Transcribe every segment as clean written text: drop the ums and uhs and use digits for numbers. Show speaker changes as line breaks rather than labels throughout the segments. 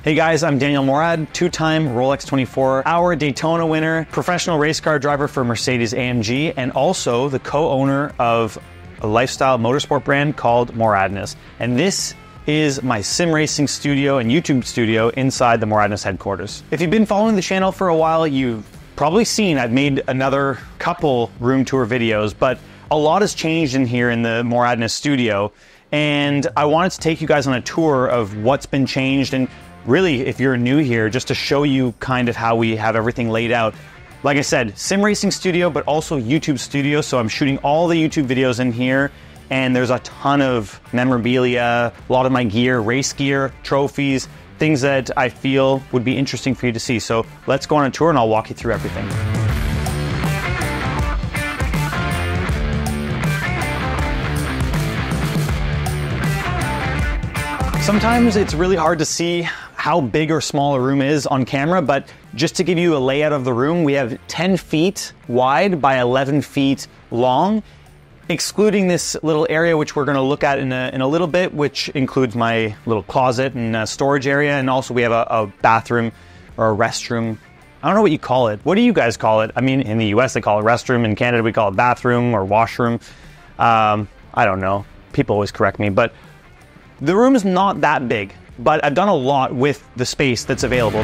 Hey guys, I'm Daniel Morad, two-time Rolex 24-hour Daytona winner, professional race car driver for Mercedes-AMG, and also the co-owner of a lifestyle motorsport brand called MORADNESS. And this is my sim racing studio and YouTube studio inside the MORADNESS headquarters. If you've been following the channel for a while, you've probably seen I've made another couple room tour videos, but a lot has changed in here in the MORADNESS studio. And I wanted to take you guys on a tour of what's been changed, and really, if you're new here, just to show you kind of how we have everything laid out. Like I said, sim racing studio, but also YouTube studio. So I'm shooting all the YouTube videos in here, and there's a ton of memorabilia, a lot of my gear, race gear, trophies, things that I feel would be interesting for you to see. So let's go on a tour and I'll walk you through everything. Sometimes it's really hard to see how big or small a room is on camera, but just to give you a layout of the room, we have 10 feet wide by 11 feet long, excluding this little area which we're going to look at in a little bit, which includes my little closet and storage area, and also we have a bathroom or a restroom. I don't know what you call it. What do you guys call it? I mean, in the US they call it restroom, in Canada we call it bathroom or washroom. I don't know. People always correct me, but the room is not that big, but I've done a lot with the space that's available.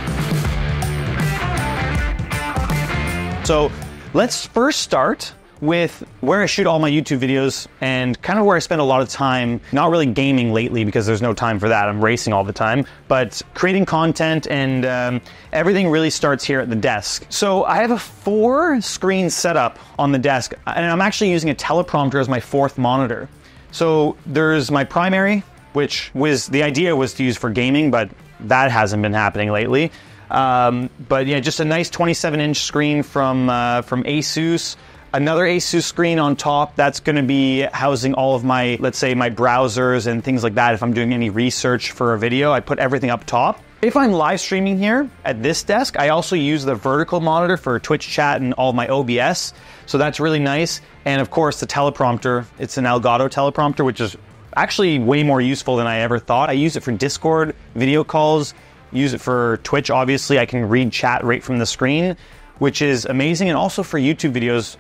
So let's first start with where I shoot all my YouTube videos and kind of where I spend a lot of time, not really gaming lately because there's no time for that. I'm racing all the time, but creating content, and everything really starts here at the desk. So I have a 4-screen setup on the desk, and I'm actually using a teleprompter as my 4th monitor. So there's my primary, which was, the idea was to use for gaming, but that hasn't been happening lately. But yeah, just a nice 27-inch screen from ASUS. Another ASUS screen on top, that's gonna be housing all of my, let's say, my browsers and things like that. If I'm doing any research for a video, I put everything up top. If I'm live streaming here at this desk, I also use the vertical monitor for Twitch chat and all of my OBS. So that's really nice. And of course, the teleprompter, it's an Elgato teleprompter, which is actually way more useful than I ever thought. I use it for Discord, video calls, use it for Twitch, obviously. I can read chat right from the screen, which is amazing. And also for YouTube videos,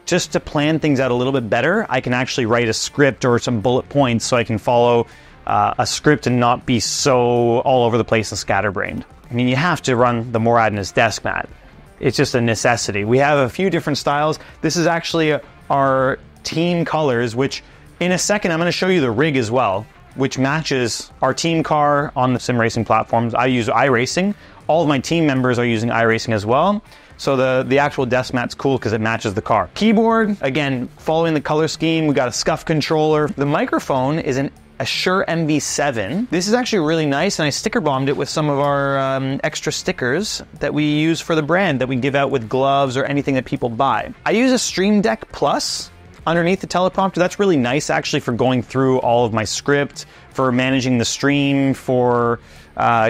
just to plan things out a little bit better, I can actually write a script or some bullet points so I can follow a script and not be so all over the place and scatterbrained. I mean, you have to run the MORADNESS desk mat. It's just a necessity. We have a few different styles. This is actually our team colors, which in a second, I'm going to show you the rig as well, which matches our team car on the sim racing platforms. I use iRacing. All of my team members are using iRacing as well. So the actual desk mat's cool because it matches the car. Keyboard, again, following the color scheme. We got a SCUF controller. The microphone is an Shure MV7. This is actually really nice, and I sticker bombed it with some of our extra stickers that we use for the brand that we give out with gloves or anything that people buy. I use a Stream Deck Plus underneath the teleprompter. That's really nice actually for going through all of my script, for managing the stream, for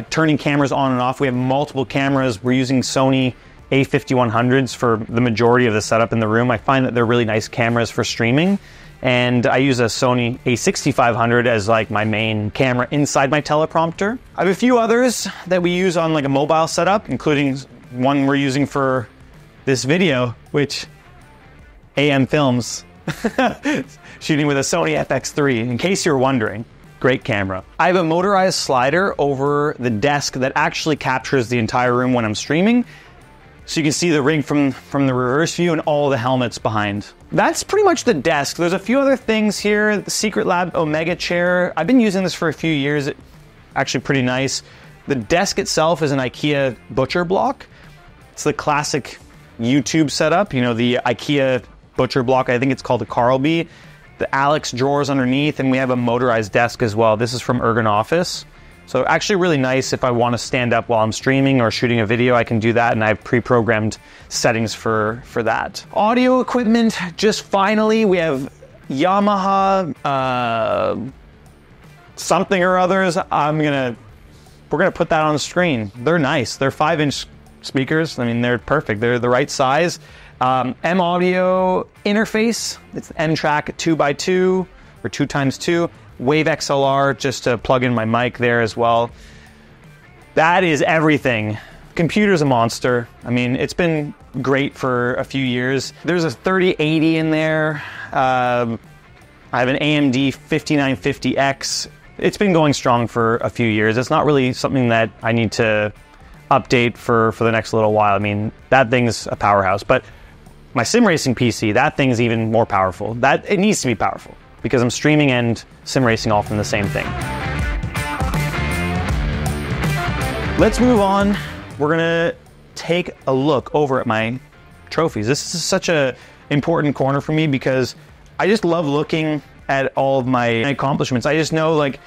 turning cameras on and off. We have multiple cameras. We're using Sony A5100s for the majority of the setup in the room. I find that they're really nice cameras for streaming. And I use a Sony A6500 as like my main camera inside my teleprompter. I have a few others that we use on like a mobile setup, including one we're using for this video, which AM Films. Shooting with a Sony FX3, in case you're wondering. Great camera. I have a motorized slider over the desk that actually captures the entire room when I'm streaming. So you can see the rig from the reverse view and all the helmets behind. That's pretty much the desk. There's a few other things here. The Secret Lab Omega chair. I've been using this for a few years. It's actually pretty nice. The desk itself is an IKEA butcher block. It's the classic YouTube setup. You know, the IKEA butcher block, I think it's called the Carlby. The Alex drawers underneath, and we have a motorized desk as well. This is from Ergon Office. So actually really nice if I want to stand up while I'm streaming or shooting a video, I can do that, and I have pre-programmed settings for that. Audio equipment, just finally, we have Yamaha something or others. We're gonna put that on the screen. They're nice. They're 5-inch speakers. I mean, they're perfect. They're the right size. M audio interface. It's M-Track 2x2 or 2x2. Wave XLR just to plug in my mic there as well. that is everything. Computer's a monster. I mean, it's been great for a few years. There's a 3080 in there. I have an AMD 5950X. It's been going strong for a few years. It's not really something that I need to update for the next little while. I mean, that thing's a powerhouse. But my sim racing PC, that thing's even more powerful. It needs to be powerful because I'm streaming and sim racing all from the same thing. Let's move on. We're gonna take a look over at my trophies. This is such a important corner for me because I just love looking at all of my accomplishments. I just know, like,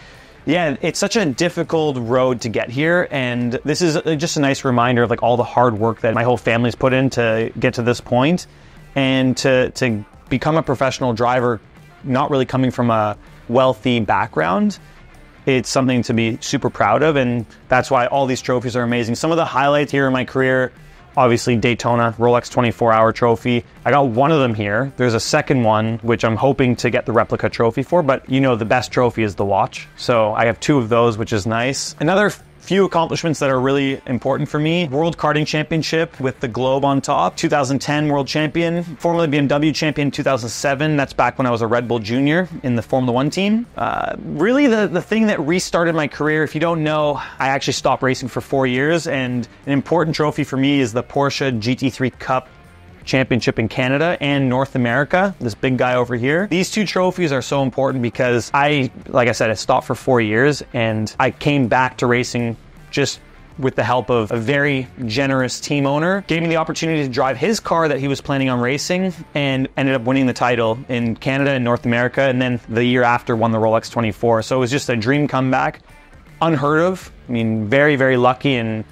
yeah, it's such a difficult road to get here, and this is just a nice reminder of like all the hard work that my whole family's put in to get to this point, and to become a professional driver, not really coming from a wealthy background. It's something to be super proud of, and that's why all these trophies are amazing. Some of the highlights here in my career, obviously Daytona, Rolex 24-hour trophy. I got one of them here. There's a second one, which I'm hoping to get the replica trophy for, but you know the best trophy is the watch. So I have 2 of those, which is nice. Another few accomplishments that are really important for me. World Karting Championship with the globe on top. 2010 World Champion. Formula BMW Champion 2007. That's back when I was a Red Bull Junior in the Formula 1 team. Really the thing that restarted my career, if you don't know, I actually stopped racing for 4 years, and an important trophy for me is the Porsche GT3 Cup Championship in Canada and North America, this big guy over here. These 2 trophies are so important because like I said, I stopped for 4 years and I came back to racing just with the help of a very generous team owner. Gave me the opportunity to drive his car that he was planning on racing, and ended up winning the title in Canada and North America, and then the year after won the Rolex 24. So it was just a dream comeback, unheard of. I mean, very, very lucky, and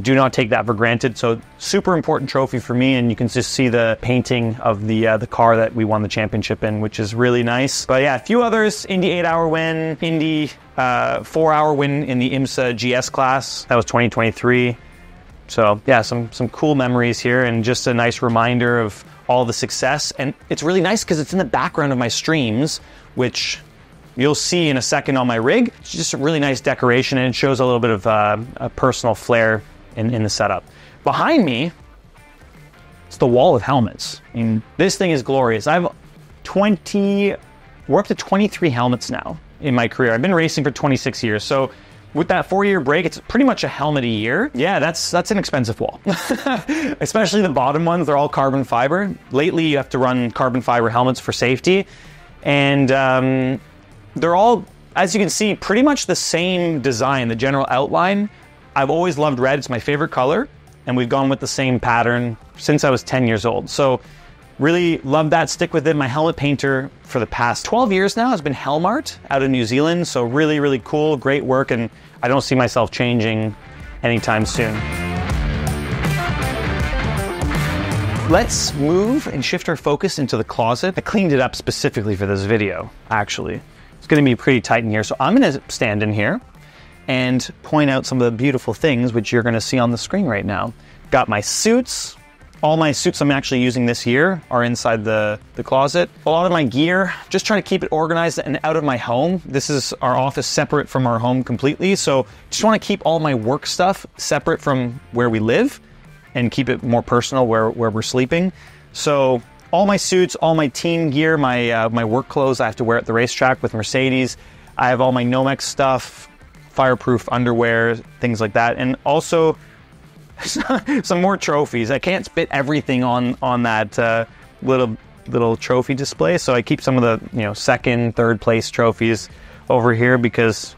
do not take that for granted. So super important trophy for me, and you can just see the painting of the car that we won the championship in, which is really nice. But yeah, a few others: Indy 8-hour win, Indy 4-hour win in the IMSA GS class. That was 2023. So yeah, some cool memories here, and just a nice reminder of all the success. And it's really nice because it's in the background of my streams, which you'll see in a second on my rig. It's just a really nice decoration, and it shows a little bit of a personal flair in the setup. Behind me, it's the wall of helmets. I mean, this thing is glorious. we're up to 23 helmets now in my career. I've been racing for 26 years. So with that 4-year break, it's pretty much a helmet a year. Yeah, that's an expensive wall. Especially the bottom ones, they're all carbon fiber. Lately, you have to run carbon fiber helmets for safety. And they're all, as you can see, pretty much the same design, the general outline. I've always loved red, it's my favorite color, and we've gone with the same pattern since I was 10 years old. So really love that, stick with it. My helmet painter for the past 12 years now has been Helmart out of New Zealand. So really, really cool, great work, and I don't see myself changing anytime soon. Let's move and shift our focus into the closet. I cleaned it up specifically for this video, actually. It's gonna be pretty tight in here, so I'm gonna stand in here and point out some of the beautiful things which you're gonna see on the screen right now. Got my suits. All my suits I'm actually using this year are inside the closet. A lot of my gear, just trying to keep it organized and out of my home. This is our office separate from our home completely, so just wanna keep all my work stuff separate from where we live and keep it more personal where we're sleeping. So all my suits, all my team gear, my work clothes I have to wear at the racetrack with Mercedes. I have all my Nomex stuff, fireproof underwear, things like that. And also some more trophies. I can't fit everything on that little trophy display, so I keep some of the second, third place trophies over here because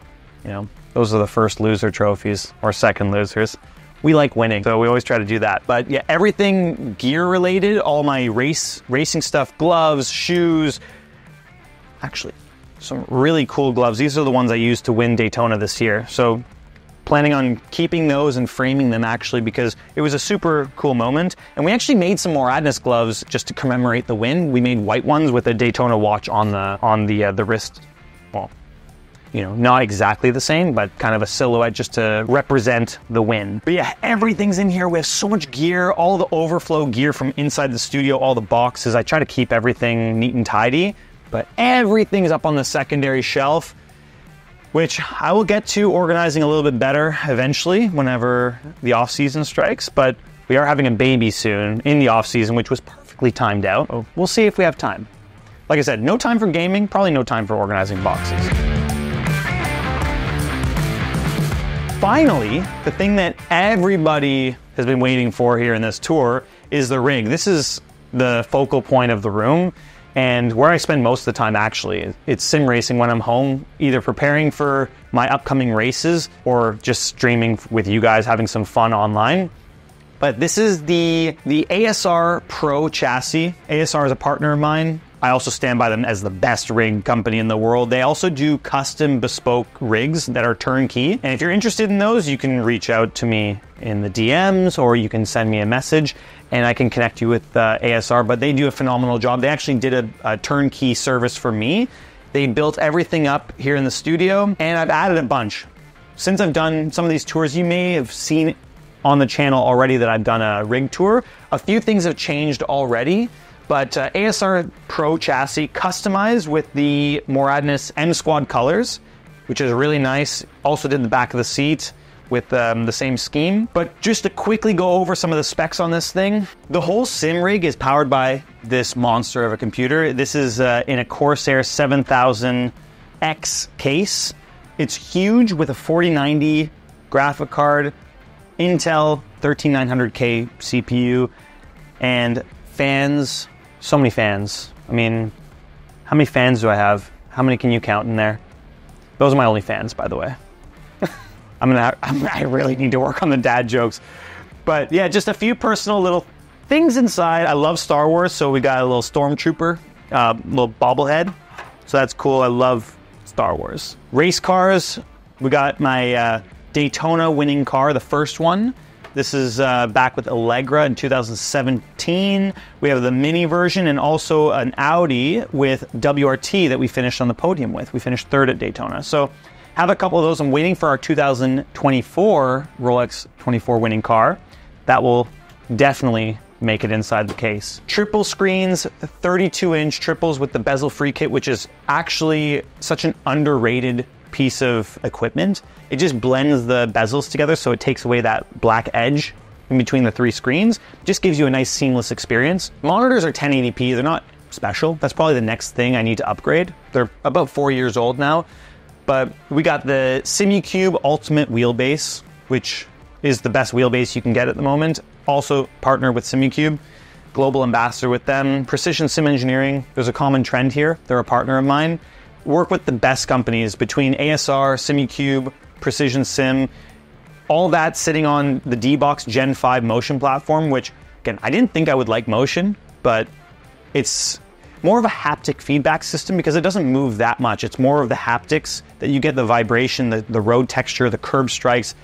those are the first loser trophies or second losers. We like winning, so we always try to do that. But yeah, everything gear related, all my racing stuff, gloves, shoes. Actually, some really cool gloves. These are the ones I used to win Daytona this year. So planning on keeping those and framing them actually because it was a super cool moment. And we actually made some MORADNESS gloves just to commemorate the win. We made white ones with a Daytona watch on the wrist. Well, not exactly the same, but kind of a silhouette just to represent the win. But yeah, everything's in here. We have so much gear, all the overflow gear from inside the studio, all the boxes. I try to keep everything neat and tidy, but everything's up on the secondary shelf. which I will get to organizing a little bit better eventually whenever the off season strikes, but we are having a baby soon in the off season, which was perfectly timed out. Oh, we'll see if we have time. Like I said, no time for gaming, probably no time for organizing boxes. Finally, the thing that everybody has been waiting for here in this tour is the rig. This is the focal point of the room and where I spend most of the time actually. It's sim racing when I'm home, either preparing for my upcoming races or just streaming with you guys, having some fun online. But this is the ASR Pro chassis. ASR is a partner of mine. I also stand by them as the best rig company in the world. They also do custom bespoke rigs that are turnkey. And if you're interested in those, you can reach out to me in the DMs or you can send me a message and I can connect you with ASR. But they do a phenomenal job. They actually did a turnkey service for me. They built everything up here in the studio and I've added a bunch. Since I've done some of these tours, you may have seen on the channel already that I've done a rig tour. A few things have changed already. But ASR Pro chassis customized with the MORADNESS M Squad colors, which is really nice. Also did the back of the seat with the same scheme. But just to quickly go over some of the specs on this thing, the whole sim rig is powered by this monster of a computer. This is in a Corsair 7000X case. It's huge with a 4090 graphic card, Intel 13900K CPU, and fans. So many fans. I mean, how many fans do I have? How many can you count in there? Those are my only fans, by the way. I really need to work on the dad jokes. But yeah, just a few personal little things inside. I love Star Wars, so we got a little stormtrooper, little bobblehead. So that's cool. I love Star Wars. Race cars. We got my Daytona winning car, the first one. This is back with Allegra in 2017. We have the mini version and also an Audi with WRT that we finished on the podium with. We finished third at Daytona. So have a couple of those. I'm waiting for our 2024 Rolex 24 winning car. That will definitely make it inside the case. Triple screens, 32-inch triples with the bezel-free kit, which is actually such an underrated piece of equipment. It just blends the bezels together so it takes away that black edge in between the three screens. Just gives you a nice seamless experience. Monitors are 1080p, they're not special. That's probably the next thing I need to upgrade. They're about 4 years old now, but we got the SimuCube Ultimate Wheelbase, which is the best wheelbase you can get at the moment. Also partnered with SimuCube, global ambassador with them. Precision Sim Engineering, there's a common trend here. They're a partner of mine. Work with the best companies between ASR, SimuCube, Precision Sim, all that sitting on the D-Box Gen 5 motion platform, which, again, I didn't think I would like motion, but it's more of a haptic feedback system because it doesn't move that much. It's more of the haptics that you get, the vibration, the road texture, the curb strikes.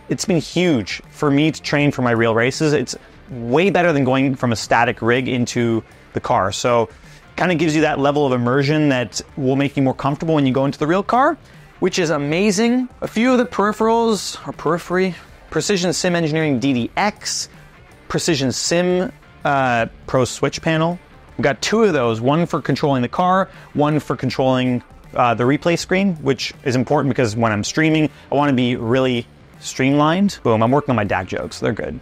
It's been huge for me to train for my real races. It's way better than going from a static rig into the car. So kind of gives you that level of immersion that will make you more comfortable when you go into the real car, which is amazing. A few of the peripherals are periphery. Precision Sim Engineering DDX, Precision Sim Pro Switch panel. We've got two of those, one for controlling the car, one for controlling the replay screen, which is important because when I'm streaming, I want to be really streamlined. Boom, I'm working on my dad jokes, they're good.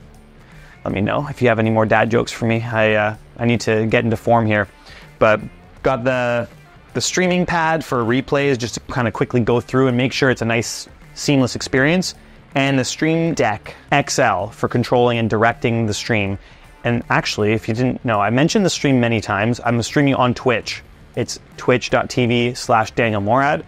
Let me know if you have any more dad jokes for me. I need to get into form here. But got the streaming pad for replays just to kind of quickly go through and make sure it's a nice seamless experience. And the Stream Deck XL for controlling and directing the stream. And actually, if you didn't know, I mentioned the stream many times. I'm streaming on Twitch. It's twitch.tv/DanielMorad.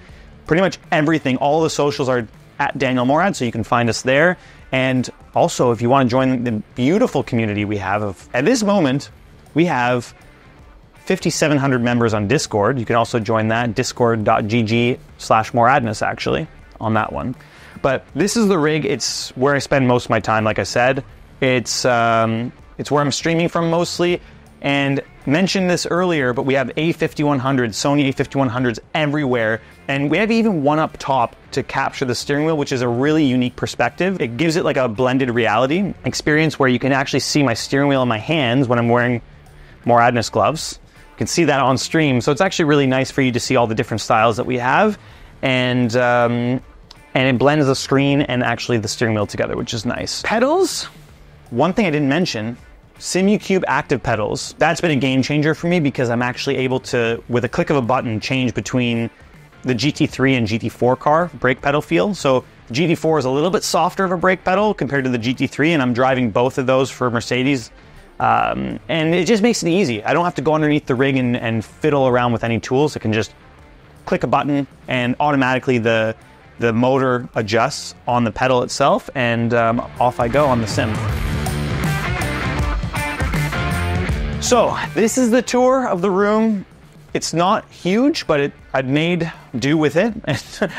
Pretty much everything, all the socials are at Daniel Morad, so you can find us there. And also, if you want to join the beautiful community we have at this moment, we have 5,700 members on Discord. You can also join that, discord.gg/Moradness actually, on that one. But this is the rig. It's where I spend most of my time, like I said. It's where I'm streaming from mostly. And mentioned this earlier, but we have A5100s, Sony A5100s everywhere. And we have even one up top to capture the steering wheel, which is a really unique perspective. It gives it like a blended reality experience where you can actually see my steering wheel in my hands when I'm wearing MORADNESS gloves. You can see that on stream. So it's actually really nice for you to see all the different styles that we have. and it blends the screen and actually the steering wheel together, which is nice. Pedals, one thing I didn't mention, SimuCube active pedals. That's been a game changer for me because I'm actually able to, with a click of a button, change between the GT3 and GT4 car brake pedal feel. So GT4 is a little bit softer of a brake pedal compared to the GT3, and I'm driving both of those for Mercedes. And it just makes it easy. I don't have to go underneath the rig and fiddle around with any tools. I can just click a button and automatically the motor adjusts on the pedal itself, and off I go on the sim. So this is the tour of the room. It's not huge, but I've made do with it.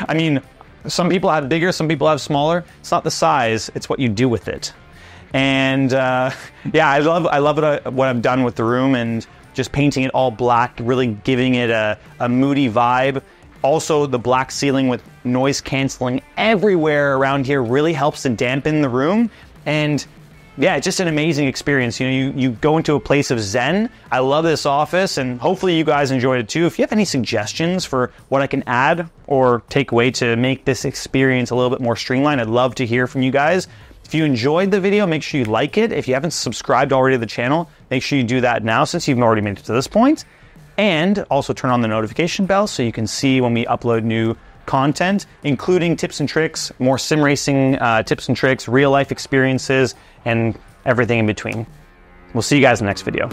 I mean, some people have bigger, some people have smaller. It's not the size, it's what you do with it. And yeah, I love what I've done with the room, and just painting it all black, really giving it a moody vibe. Also, the black ceiling with noise canceling everywhere around here really helps to dampen the room. And yeah, it's just an amazing experience. You know, you go into a place of zen. I love this office, and hopefully you guys enjoyed it too. If you have any suggestions for what I can add or take away to make this experience a little bit more streamlined, I'd love to hear from you guys. If you enjoyed the video, make sure you like it. If you haven't subscribed already to the channel, make sure you do that now since you've already made it to this point. And also turn on the notification bell so you can see when we upload new content, including tips and tricks, more sim racing tips and tricks, real life experiences, and everything in between. We'll see you guys in the next video.